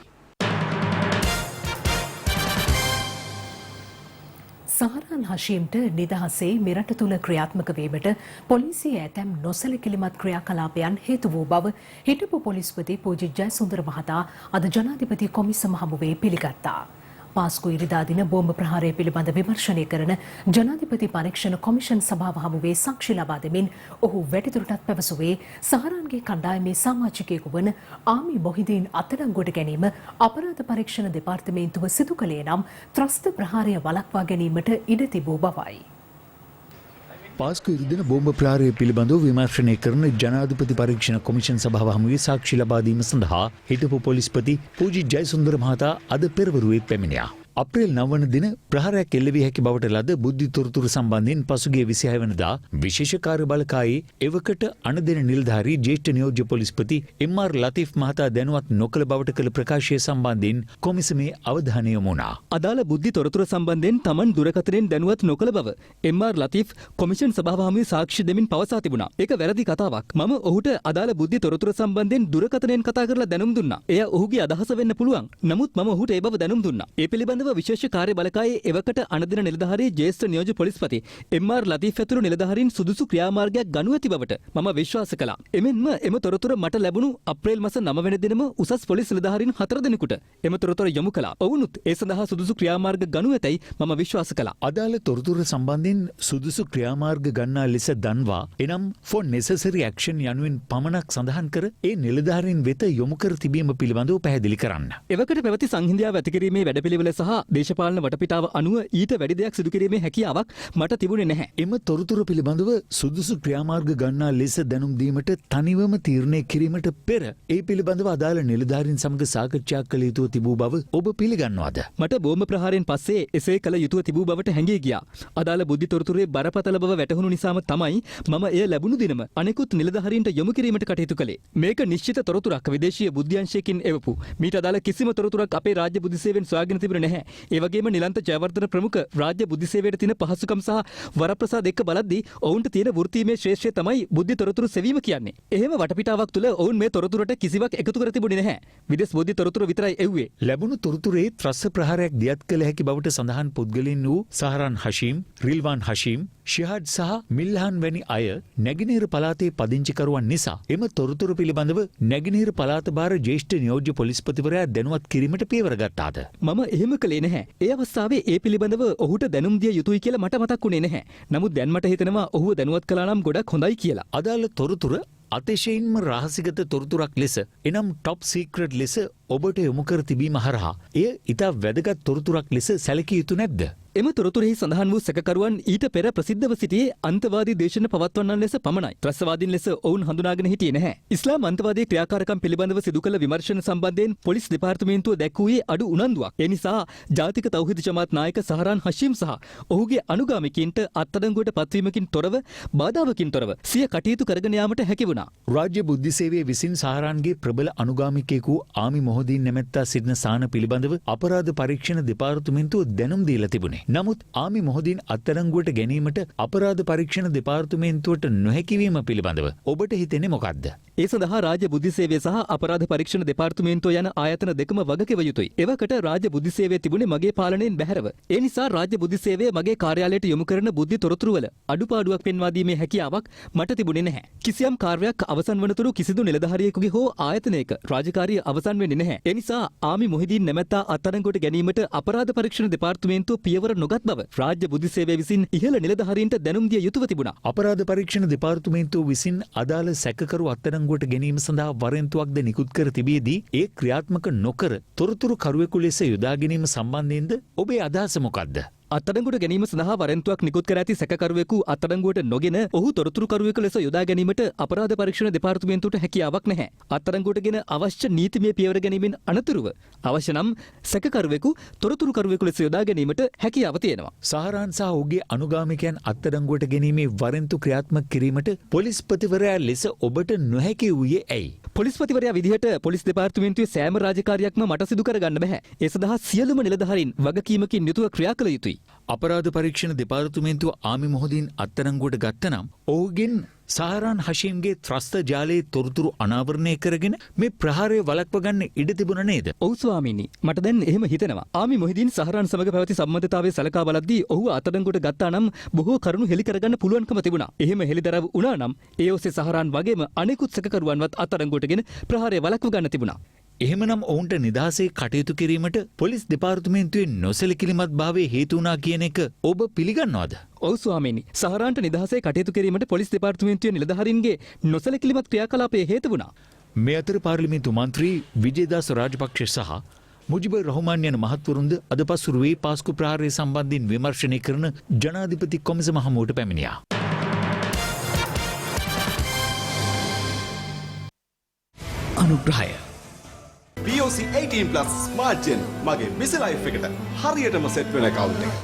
සහරාන් හෂීම්ට නිදහසේ මෙරට තුළ ක්‍රියාත්මක වීමට පොලිසිය ඇතැම් නොසැලකිලිමත් ක්‍රියාකලාපයන් හේතු වූ බව හිටපු පොලිස්පති පූජිත් ජයසුන්දර මහතා අද ජනාධිපති කොමිසම හමුවේ පිළිගත්තා. පාස්කු ඉරිදා දින බෝම්බ ප්‍රහාරය පිළිබඳ විමර්ශනය කරන ජනාධිපති පරීක්ෂණ කොමිෂන් සභාව හමුවේ සාක්ෂි ලබා දෙමින් ඔහු වැඩිදුරටත් පැවසුවේ සහරාන්ගේ කණ්ඩායමේ සමාජිකයෙකු වන ආමි මොහිදීන් අත්අඩංගුවට ගැනීම අපරාධ පරීක්ෂණ දෙපාර්තමේන්තුව සිදු කළේ නම් ත්‍රස්ත ප්‍රහාරය වළක්වා ගැනීමට ඉඩ තිබූ බවයි. පාස්කු ඉරිදින බෝම්බ ප්‍රහාරය පිළිබඳව විමර්ශනය කරන ජනාධිපති පරීක්ෂණ කොමිෂන් සභාව හමුවේ සාක්ෂි ලබා දීම සඳහා හිටපු පොලිස්පති පූජිත් ජයසුන්දර මහතා අද පෙරවරුවේ පැමිණියා. අප්‍රේල් 9 වන දින ප්‍රහාරයක් එල්ල වී හැකි බවට ලද බුද්ධි තොරතුරු සම්බන්ධයෙන් පසුගිය 26 වෙනිදා විශේෂ කාර්ය බළකායේ එවකට අනදෙන නිලධාරී ජ්‍යෙෂ්ඨ නියෝජ්‍ය පොලිස්පති එම්.ආර්. ලතීෆ් මහතා දැනුවත් නොකළ බවට කළ ප්‍රකාශය සම්බන්ධයෙන් කොමිසමේ අවධානය යොමු වුණා. අදාළ බුද්ධි තොරතුරු සම්බන්ධයෙන් Taman දුරකථනයෙන් දැනුවත් නොකළ බව එම්.ආර්. ලතීෆ් කොමිෂන් සභාව හමුවේ සාක්ෂි දෙමින් පවසා තිබුණා. ඒක වැරදි කතාවක්. මම ඔහුට අදාළ බුද්ධි තොරතුරු සම්බන්ධයෙන් දුරකථනයෙන් කතා කරලා දැනුම් දුන්නා. එය ඔහුගේ අදහස වෙන්න පුළුවන්. නමුත් මම ඔහුට ඒ බව දැනුම් දුන්නා. ඒ පිළිබඳව විශේෂ කාර්ය බලකායේ එවකට අනදින නිලධාරී ජ්‍යෙෂ්ඨ නියෝජ්‍ය පොලිස්පති එම්.ආර්. ලතීෆ් ඇතුළු නිලධාරීන් සුදුසු ක්‍රියාමාර්ගයක් ගනු ඇති බවට මම විශ්වාස කළා. එමෙන්ම එම තොරතුරු මට ලැබුණු අප්‍රේල් මාස 9 වෙනි දිනම උසස් පොලිස් නිලධාරීන් 4 දෙනෙකුට එම තොරතුරු යොමු කළා. ඔවුනුත් ඒ සඳහා සුදුසු ක්‍රියාමාර්ග ගනු ඇතැයි මම විශ්වාස කළා. අදාළ තොරතුරු සම්බන්ධයෙන් සුදුසු ක්‍රියාමාර්ග ගන්නා ලෙස දන්වා එනම් for necessary action යනුවෙන් පමණක් සඳහන් කර ඒ නිලධාරීන් වෙත යොමු කර තිබීම පිළිබඳව පැහැදිලි කරන්න. එවකට පැවති සංහිඳියාව ඇති කිරීමේ වැඩපිළිවෙල සහ දේශපාලන වටපිටාව අනුව ඊට වැඩි දෙයක් සිදු කිරීමේ හැකියාවක් මට තිබුණේ නැහැ. එම තොරතුරු පිළිබඳව සුදුසු ක්‍රියාමාර්ග ගන්නා ලෙස දැනුම් දීමට තනිවම තීරණය කිරීමට පෙර ඒ පිළිබඳව අදාළ නිලධාරීන් සමග සාකච්ඡා කළ යුතුව තිබූ බව ඔබ පිළිගන්නවාද? මට බෝම්බ ප්‍රහාරයෙන් පස්සේ එසේ කළ යුතුව තිබූ බවට හැඟී ගියා. අදාළ බුද්ධි තොරතුරේ බරපතල බව වැටහුණු නිසාම තමයි මම එය ලැබුණු දිනම අනෙකුත් නිලධාරීන්ට යොමු කිරීමට කටයුතු කළේ. මේක නිශ්චිත තොරතුරක් විදේශීය බුද්ධ්‍යංශයකින් එවපු. මීට අදාළ කිසිම තොරතුරක් අපේ රාජ්‍ය බුද්ධි සේවයෙන් සොයාගෙන තිබුණේ නැහැ. ඒ වගේම නිලන්ත ජයවර්ධන ප්‍රමුඛ රාජ්‍ය බුද්ධි සේවයට තියෙන පහසුකම් සහ වරප්‍රසාද එක්ක බලද්දී ඔවුන්ට තියෙන වෘත්තීමේ ශ්‍රේෂ්ඨය තමයි බුද්ධි තොරතුරු සෙවීම කියන්නේ. එහෙම වටපිටාවක් තුළ ඔවුන් මේ තොරතුරට කිසිවක් එකතු කර තිබුණේ නැහැ. විදේශ බුද්ධි තොරතුරු විතරයි එව්වේ. ලැබුණු තොරතුරේ ත්‍රස්ස ප්‍රහාරයක් දියත් කළ හැකි බවට සඳහන් පුද්ගලයන් වූ සහරන් හෂීම්, රිල්වාන් හෂීම්, ෂිහාඩ් සහ මිල්හාන් වැනි අය නැගෙනහිර පළාතේ පදිංචිකරුවන් නිසා එම තොරතුරු පිළිබඳව නැගෙනහිර පළාත භාර ජ්‍යෙෂ්ඨ නියෝජ්‍ය පොලිස්පතිවරයා දැනුවත් කිරීමට පියවර ගත්තාද? මම එහෙම කළේ නැහැ. ඒ අවස්ථාවේ ඒ පිළිබඳව ඔහුට දැනුම් දිය යුතුයි කියලා මට මතක් වුණේ නැහැ. නමුත් දැන් මට හිතෙනවා ඔහුව දැනුවත් කළා නම් ගොඩක් හොඳයි කියලා. අදාළ තොරතුර අතිශයින්ම රහසිගත තොරතුරක් ලෙස එනම් ටොප් සීක්‍රට් ලෙස ඔබට යොමු කර තිබීම හරහා එය ඉතා වැදගත් තොරතුරක් ලෙස සැලකිය යුතු නැද්ද? එම තොරතුරෙහි සඳහන් වූ සැකකරුවන් ඊට පෙර ප්‍රසිද්ධව සිටියේ අන්තවාදී දේශන පවත්වන්නන් ලෙස පමණයි. ත්‍රස්තවාදීන් ලෙස ඔවුන් හඳුනාගෙන හිටියේ නැහැ. ඉස්ලාම් අන්තවාදී ක්‍රියාකාරකම් පිළිබඳව සිදු කළ විමර්ශන සම්බන්ධයෙන් පොලිස් දෙපාර්තමේන්තුව දැක්වුවේ අඩු උනන්දුවක්. ඒ නිසා ජාතික තෞහිද් ජමාත් නායක සහරාන් හෂීම් සහ ඔහුගේ අනුගාමිකයින්ට අත්අඩංගුවට පත්වීමකින් තොරව බාධාවකින් තොරව සිය කටයුතු කරගෙන යාමට හැකි වුණා. රාජ්‍ය බුද්ධි සේවයේ විසින් සහරාන්ගේ ප්‍රබල අනුගාමිකයෙකු ආමි මොහොදීන් නැමැත්තා සිටින සාන පිළිබඳව අපරාධ පරීක්ෂණ දෙපාර්තමේන්තුව දැනුම් දීලා තිබුණේ. නමුත් ආමි මොහොදීන් අත්අඩංගුවට ගැනීමට අපරාධ පරීක්ෂණ දෙපාර්තමේන්තුවට නොහැකිවීම පිළිබඳව ඔබට හිතෙන්නේ මොකක්ද? ඒ සඳහා රාජ්‍ය බුද්ධි සේවය සහ අපරාධ පරීක්ෂණ දෙපාර්තමේන්තුව යන ආයතන දෙකම වගකිව යුතුයි. එවකට රාජ්‍ය බුද්ධි සේවය තිබුණේ මගේ පාලනයෙන් බැහැරව. ඒ නිසා රාජ්‍ය බුද්ධි සේවය මගේ කාර්යාලයට යොමු කරන බුද්ධි තොරතුරු වල අඩුපාඩුවක් පෙන්වා දීමේ හැකියාවක් මට තිබුණේ නැහැ. කිසියම් කාර්යයක් අවසන් වනතුරු කිසිදු නිලධාරියෙකුගේ හෝ ආයතනයක රාජකාරිය අවසන් වෙන්නේ නැහැ. ඒ නිසා ආමි මොහිදීන් නැමැත්තා අත්අඩංගුවට ගැනීමට අපරාධ පරීක්ෂණ දෙපාර්තමේන්තුව පියවර නොගත් බව රාජ්‍ය බුද්ධි සේවය විසින් ඉහළ නිලධාරීන්ට දැනුම් දිය යුතුව තිබුණා. අපරාධ පරීක්ෂණ දෙපාර්තමේන්තුව විසින් අදාළ සැකකරු අත්අඩංගුවට ගැනීම සඳහා වරෙන්තුවක්ද නිකුත් කර තිබියදී ඒ ක්‍රියාත්මක නොකර තොරතුරු කරුවෙකු ලෙස යොදා ගැනීම සම්බන්ධයෙන්ද ඔබේ අදහස මොකක්ද? අත්අඩංගුවට ගැනීම සඳහා වරෙන්තුවක් නිකුත් කර ඇති සැකකරුවෙකු අත්අඩංගුවට නොගෙන ඔහු තොරතුරු කරුවෙකු ලෙස යොදා ගැනීමට අපරාධ පරීක්ෂණ දෙපාර්තමේන්තුවට හැකියාවක් නැහැ. අත්අඩංගුවටගෙන අවශ්‍ය නීතිමය පියවර ගැනීමෙන් අනතුරුව අවශ්‍ය නම් සැකකරුවෙකු තොරතුරු කරුවෙකු ලෙස යොදා ගැනීමට හැකියාව තියෙනවා. සහරාන් සහ ඔහුගේ අනුගාමිකයන් අත්අඩංගුවට ගැනීමේ වරෙන්තු ක්‍රියාත්මක කිරීමට පොලිස්පතිවරයා ලෙස ඔබට නොහැකි වූයේ ඇයි? පොලිස්පතිවරයා විදිහට පොලිස් දෙපාර්තමේන්තුවේ සෑම රාජකාරියක්ම මට සිදු කරගන්න බෑ. ඒ සඳහා සියලුම නිලධාරීන් වගකීමකින් යුතුව ක්‍රියා කළ යුතුයි. අපරාධ පරීක්ෂණ දෙපාර්තමේන්තුව ආමි මොහොදීන් අත්අඩංගුවට ගත්තනම් ඔහුගෙන් සහරාන් හෂීම්ගේ ත්‍රස්ත ජාලයේ තොරතුරු අනාවරණය කරගෙන මේ ප්‍රහාරය වළක්ව ගන්න ඉඩ තිබුණ නේද? ඔව් ස්වාමීනි. මට දැන් එහෙම හිතෙනවා. ආමි මොහිදීන් සහරාන් සමග පැවති සම්බන්ධතාවය සලකා බලද්දී ඔහු අත්අඩංගුවට ගත්තා නම් බොහෝ කරුණු හෙළි කරගන්න පුළුවන්කම තිබුණා. එහෙම හෙළිදරව් වුණා නම් ඒ ඔස්සේ සහරාන් වගේම අනෙකුත් සැකකරුවන්වත් අත්අඩංගුවටගෙන ප්‍රහාරය වළක්ව ගන්න තිබුණා. එහෙමනම් ඔවුන්ට නිදහසේ කටයුතු කිරීමට පොලිස් දෙපාර්තමේන්තුවේ නොසැලකිලිමත් භාවය හේතු වුණා කියන එක ඔබ පිළිගන්නවද? ඔව් ස්වාමීනි. සහරාන්ට නිදහසේ කටයුතු කිරීමට පොලිස් දෙපාර්තමේන්තුවේ නිලධාරීන්ගේ නොසැලකිලිමත් ක්‍රියාකලාපය හේතු වුණා. මේ අතර පාර්ලිමේන්තු මන්ත්‍රී විජේදාස රාජපක්ෂ සහ මුජිබුර් රහ්මාන් යන මහත්වරුන්ද අද පසුරුවේ පාස්කු ප්‍රහාරය සම්බන්ධයෙන් විමර්ශනය කරන ජනාධිපති කොමිසම හමුවට පැමිණියා. අනුග්‍රහය Josie 18+ Smart Gen මගේ busy life එකට හරියටම set වෙන account එක.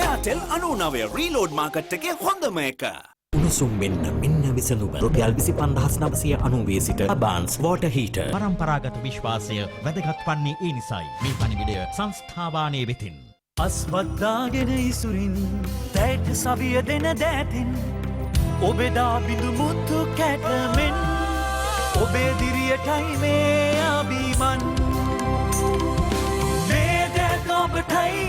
Airtel 99 reload market එකේ හොඳම එක. උණුසුම් මෙන්න විසඳුම රුපියල් 25990 සිට Abans water heater. පරම්පරාගත විශ්වාසය වැදගත් වන්නේ ඒ නිසායි. මේ පණිවිඩය සංස්ථාවානයේ වෙතින්. අස්වද්දාගෙන ඉසුරින් තැට සවිය දෙන දෑතින් ඔබෙදා බිඳු මුත්තු කැටමෙන් ඔබේ දිරියටයි මේ අභිමන් මේ දැක ඔබටයි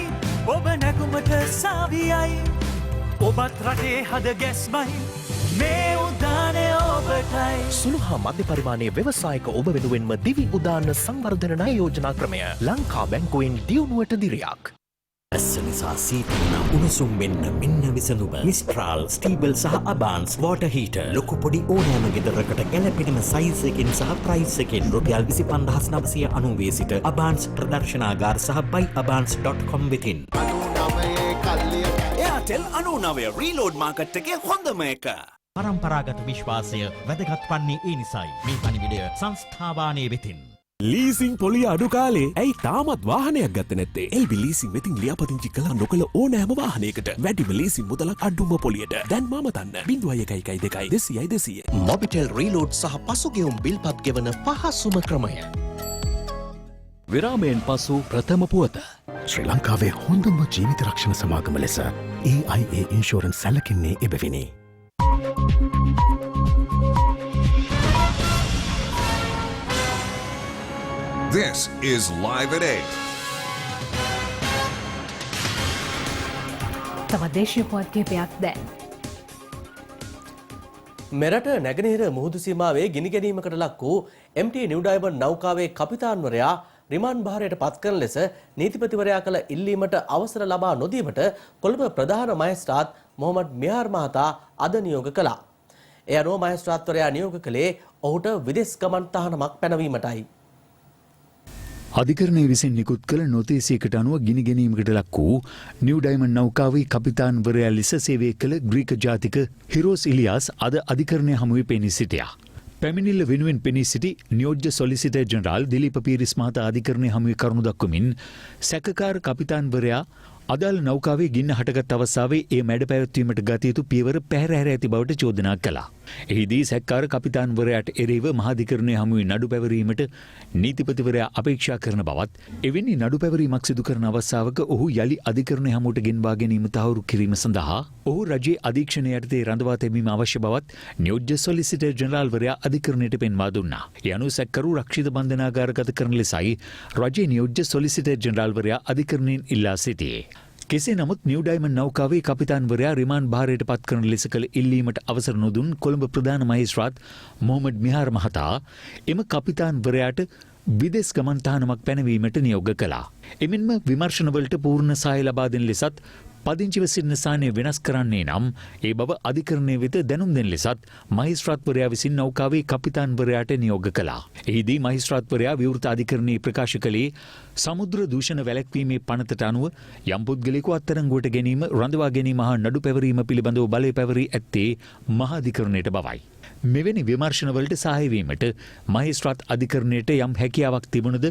ඔබ නැකුමට සවියයි ඔබත් රටේ හද ගැස්මයි මේ උදානය ඔබටයි. සුළු හා මධ්‍ය පරිමාණයේ ව්‍යවසායක ඔබ වෙනුවෙන්ම දිවි උදාන සංවර්ධන ණය යෝජනා ක්‍රමය ලංකා බැංකුවෙන් දියුණුවට දිරියක්. ඇස්ස නිසා සීතල උණුසුම් මෙන්න විසඳුම මිස්ට්‍රාල් ස්ටීබල් සහ අබාන්ස් වෝටර් හීටර් ලොකු පොඩි ඕනෑම ගෙදරකට ගැලපෙන සයිස් එකකින් සහ ප්‍රයිස් එකකින් රුපියල් 25990 සිට අබාන්ස් ප්‍රදර්ශනාගාර සහ buyabanс.com වෙතින්. Airtel 99 reload market එකේ හොඳම එක. පරම්පරාගත විශ්වාසය වැදගත් වන්නේ ඒ නිසායි. මේ පණිවිඩය සංස්ථාවානයේ වෙතින්. ලීසින් පොලිය අඩු කාලේ ඇයි තාමත් වාහනයක් ගත්තේ නැත්තේ? LB ලීසින් වෙතින් ලියාපදිංචි කළා නොකළ ඕනෑම වාහනයකට වැඩිම ලීසින් මුදලක් අඩුම පොලියට. දැන් මම තන්න 0112 මොබිටෙල් රීලෝඩ් සහ පසුගියුම් බිල්පත් ගෙවන පහසුම ක්‍රමය. විරාමයෙන් පසු ප්‍රථම පුවත. ශ්‍රී ලංකාවේ හොඳම ජීවිත රක්ෂණ සමාගම ලෙස AIA ඉන්ෂුරන්ස් සැලකෙන්නේ එබැවිනි. This is Live at 8. තම දේශීය පුවත් කිහිපයක් දැන්. මෙරට නැගෙනහිර මුහුදු සීමාවේ ගිනි ගැනීමකට ලක් වූ MT නිව් ඩයමන්ඩ් නෞකාවේ කපිතාන්වරයා රිමාන්ඩ් භාරයට පත් කරන ලෙස නීතිපතිවරයා කළ ඉල්ලීමට අවසර ලබා නොදීමට කොළඹ ප්‍රධාන මහේස්ත්‍රාත් මොහොමඩ් මියාර් මහතා අද නියෝග කළා. එය අනුව මහේස්ත්‍රාත්වරයා නියෝග කළේ ඔහුට විදෙස් ගමන් තහනමක් පැනවීමටයි. අධිකරණය විසින් නිකුත් කළ නොතීසයකට අනුව ගිනි ගැනීමකට ලක් වූ නිව් ඩයමන්ඩ් නෞකාවේ කපිතාන්වරයා ලෙස සේවය කළ ග්‍රීක ජාතික හිරෝස් ඉලියාස් අද අධිකරණය හමුවේ පෙනී සිටියා. පැමිණිල්ල වෙනුවෙන් පෙනී සිටි නියෝජ්‍ය සොලිසිටර් ජෙනරාල් දිලීප පීරිස් මහතා අධිකරණය හමුවේ කරුණු දක්වමින් සැකකාර කපිතාන්වරයා අදාළ නෞකාවේ ගින්න හටගත් අවස්ථාවේ ඒ මැඩ පැවැත්වීමට ගත යුතු පියවර පැහැර හැර ඇති බවට චෝදනා කළා. එහිදී සැකකාර කපිතාන්වරයාට එරෙහිව මහාධිකරණය හමුවේ නඩු පැවරීමට නීතිපතිවරයා අපේක්ෂා කරන බවත් එවැනි නඩු පැවරීමක් සිදු කරන අවස්ථාවක ඔහු යලි අධිකරණය හමුවට ගෙන්වා ගැනීම තහවුරු කිරීම සඳහා ඔහු රජයේ අධීක්ෂණය යටතේ රඳවා තැබීම අවශ්‍ය බවත් නියෝජ්‍ය සොලිසිටර් ජෙනරාල්වරයා අධිකරණයට පෙන්වා දුන්නා. ඒ අනුව සැකකරු රක්ෂිත බන්ධනාගාරගත කරන ලෙසයි රජයේ නියෝජ්‍ය සොලිසිටර් ජෙනරාල්වරයා අධිකරණයෙන් ඉල්ලා සිටියේ. කෙසේ නමුත් නිව් ඩයමන්ඩ් නෞකාවේ කපිතාන්වරයා රිමාන්ඩ් භාරයට පත් කරන ලෙස කළ ඉල්ලීමට අවසර නොදුන් කොළඹ ප්‍රධාන මහේස්ත්‍රාත් මොහොමඩ් මියාර් මහතා එම කපිතාන්වරයාට විදෙස් ගමන් තහනමක් පැනවීමට නියෝග කළා. එමෙන්ම විමර්ශනවලට පූර්ණ සහාය ලබා දෙන ලෙසත් පදිංචිව සිටින ස්ථානය වෙනස් කරන්නේ නම් ඒ බව අධිකරණය වෙත දැනුම් දෙන ලෙසත් මහේස්ත්‍රාත්වරයා විසින් නෞකාවේ කපිතාන්වරයාට නියෝග කළා. එහිදී මහේස්ත්‍රාත්වරයා විවෘත අධිකරණයේ ප්‍රකාශ කළේ සමුද්‍ර දූෂණ වැළැක්වීමේ පනතට අනුව යම් පුද්ගලයෙකු අත්අඩංගුවට ගැනීම, රඳවා ගැනීම හා නඩු පැවරීම පිළිබඳව බලය පැවරී ඇත්තේ මහා අධිකරණයට බවයි. මෙවැනි විමර්ශනවලට සහාය වීමට මහේස්ත්‍රාත් අධිකරණයට යම් හැකියාවක් තිබුණද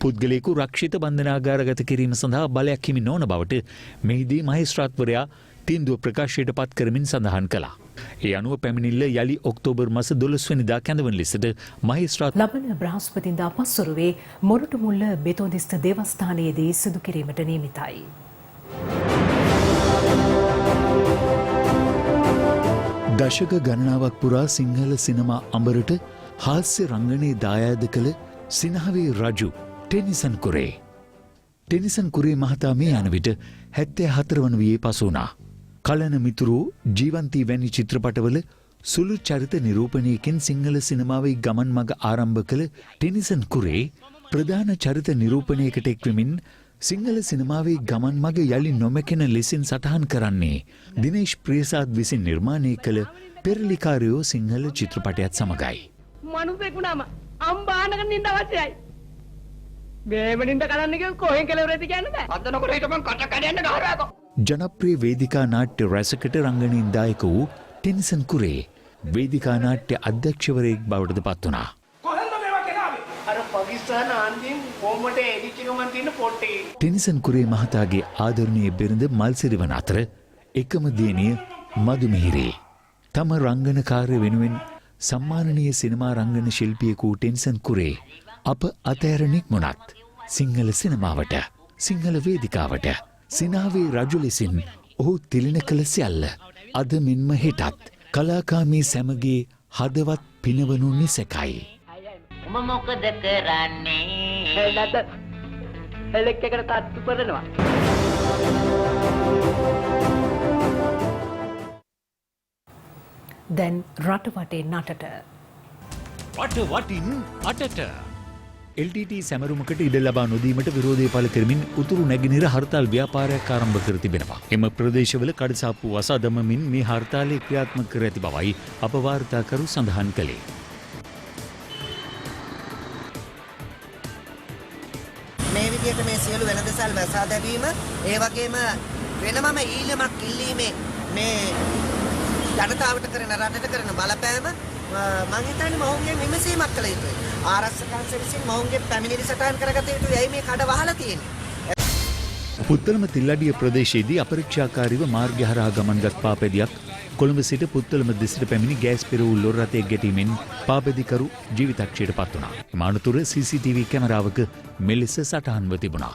පුද්ගලයෙකු රක්ෂිත බන්ධනාගාරගත කිරීම සඳහා බලයක් හිමි නොවන බවට මෙහිදී මහේස්ත්‍රාත්වරයා තීන්දුව ප්‍රකාශයට පත් කරමින් සඳහන් කළා. ඒ අනුව පැමිණිල්ල යලි ඔක්තෝබර් මාස 12 වෙනිදා කැඳවන ලෙසට මහේස්ත්‍රාත් ලබන බ්‍රහස්පතින්දා පස්වරුවේ මොරටුමුල්ල බෙතෝදිස්ත දේවස්ථානයේදී සිදු කිරීමට නියමිතයි. දශක ගණනාවක් පුරා සිංහල සිනමා අඹරට හාස්‍ය රංගනයේ දායාද කළ සිනහවේ රජු ටෙනිසන් කුරේ. ටෙනිසන් කුරේ මහතා මේ යන විට 74 වන වියේ පසු වුණා. කලන මිතුරෝ ජීවන්තී වැනි චිත්‍රපටවල සුළු චරිත නිරූපණයකින් සිංහල සිනමාවේ ගමන් මඟ ආරම්භ කළ ටෙනිසන් කුරේ ප්‍රධාන චරිත නිරූපණයකට එක්වෙමින් සිංහල සිනමාවේ ගමන් මඟ යළි නොමැකෙන ලෙසින් සටහන් කරන්නේ දිනේෂ් ප්‍රියසාද් විසින් නිර්මාණය කළ පෙරලිකාරයෝ සිංහල චිත්‍රපටයත් සමගයි. මනුස්සෙකුණාම අම්බානක නින්ද අවශ්‍යයි. බේමනින්ද කරන්න කිව්ව කොහෙන් කෙලවරද කියන්න බෑ. අද නොකර හිටපන් කට කඩන්න ගහරාකෝ. ජනප්‍රිය වේදිකා නාට්‍ය රසකට රංගනයෙන් දායක වූ ටෙනිසන් කුරේ වේදිකා නාට්‍ය අධ්‍යක්ෂවරයෙක් බවට පත් වුණා. කොහෙන්ද මේවා ගෙනාවේ? පාකිස්තාන අන්තිම කොම්මට එදිච්ච ගමන් තියෙන පොට්ටේ. ටෙනිසන් කුරේ මහතාගේ ආදරණීය බිරිඳ මල්සිරිවන අතර එකම දියණිය මදුමිහිරේ. තම රංගන කාර්ය වෙනුවෙන් සම්මානනීය සිනමා රංගන ශිල්පියෙකු ටෙනිසන් කුරේ අප අතෑරණෙක් මොනත් සිංහල සිනමාවට සිංහල වේදිකාවට සිනාවේ රජු ලෙසින් ඔහු තිලින කළ සියල්ල අද මෙන්ම හෙටත් කලාකාමී සැමගේ හදවත් පිනවනු නිසැකයි. උඹ මොකද කරන්නේ? එළද එලෙක් එකට තට්ටු කරනවා. දැන් රට වටේ නටට වට වටින් අටට LTT සැමරුමකට ඉඩ ලබා නොදීමට විරෝධය පළ කරමින් උතුරු නැගෙනහිර හර්තාල් ව්‍යාපාරයක් ආරම්භ කර තිබෙනවා. එම ප්‍රදේශවල කඩසාප්පු වසා දමමින් මේ හර්තාලය ක්‍රියාත්මක කර ඇති බවයි අප වාර්තාකරු සඳහන් කළේ. මේ විදිහට මේ සියලු වෙළඳසල් වසා දැමීම ඒ වගේම වෙනමම ඊළමක් ඉල්ලීමේ මේ ජනතාවට කරන රටට කරන බලපෑම මම හිතන්නේ මොහුගේ විමසීමක් කළ යුතුයි. ආරක්ෂක අංශ විසින් මොහුගේ පැමිණිලි සටහන් කරගත යුතුයි. ඇයි මේ කඩ වහලා තියෙන්නේ? පුත්තලම තිල්ලඩිය ප්‍රදේශයේදී අපරීක්ෂාකාරීව මාර්ගය හරහා ගමන්ගත් පාපැදියක් කොළඹ සිට පුත්තලම දෙසට පැමිණි ගෑස් පෙරවූ ලොර් රථයක් ගැටීමෙන් පාපැදිකරු ජීවිතක්ෂයට පත් වුණා. එම අනතුර CCTV කැමරාවක මෙලෙස සටහන්ව තිබුණා.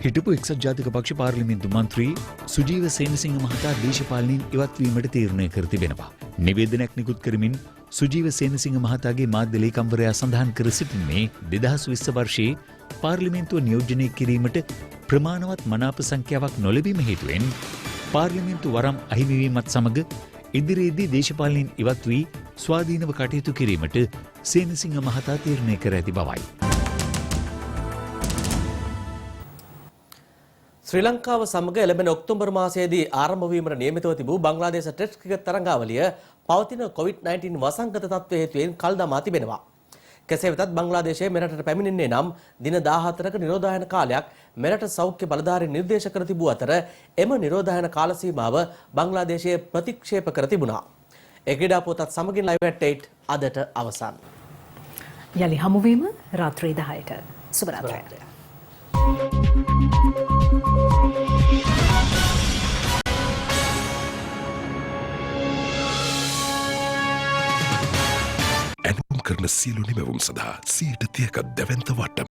හිටපු එක්සත් ජාතික පක්ෂ පාර්ලිමේන්තු මන්ත්‍රී සුජීව සේනසිංහ මහතා දේශපාලනයෙන් ඉවත්වීමට තීරණය කර තිබෙනවා. නිවේදනයක් නිකුත් කරමින් සුජීව සේනසිංහ මහතාගේ මාධ්‍ය ලේකම්වරයා සඳහන් කර සිටින්නේ 2020 වර්ෂයේ පාර්ලිමේන්තුව නියෝජනය කිරීමට ප්‍රමාණවත් මනාප සංඛ්‍යාවක් නොලැබීම හේතුවෙන් පාර්ලිමේන්තු වරම් අහිමිවීමත් සමග ඉදිරියේදී දේශපාලනයෙන් ඉවත් වී ස්වාධීනව කටයුතු කිරීමට සේනසිංහ මහතා තීරණය කර ඇති බවයි. ශ්‍රී ලංකාව සමග එළඹෙන ඔක්තෝබර් මාසයේදී ආරම්භ වීමට නියමිතව තිබූ බංග්ලාදේශ ටෙස්ට් ක්‍රිකට් තරඟාවලිය පවතින COVID-19 වසංගත තත්ත්වය හේතුවෙන් කල් දමා තිබෙනවා. කෙසේ වෙතත් බංග්ලාදේශයේ මෙරටට පැමිණෙන්නේ නම් දින 14ක නිරෝධායන කාලයක් මෙරට සෞඛ්‍ය බලධාරීන් නිර්දේශ කර තිබූ අතර එම නිරෝධායන කාල සීමාව බංග්ලාදේශයේ ප්‍රතික්ෂේප කර තිබුණා. ඒ ක්‍රීඩා පොතත් සමගින් live at 8 අදට අවසන්. යලි හමුවීම රාත්‍රී 10ට. සුබ රාත්‍රියක්. ඇනුම් කරන සියලු නිමැවුම් සඳහා 30% දැවැන්ත වට්ටම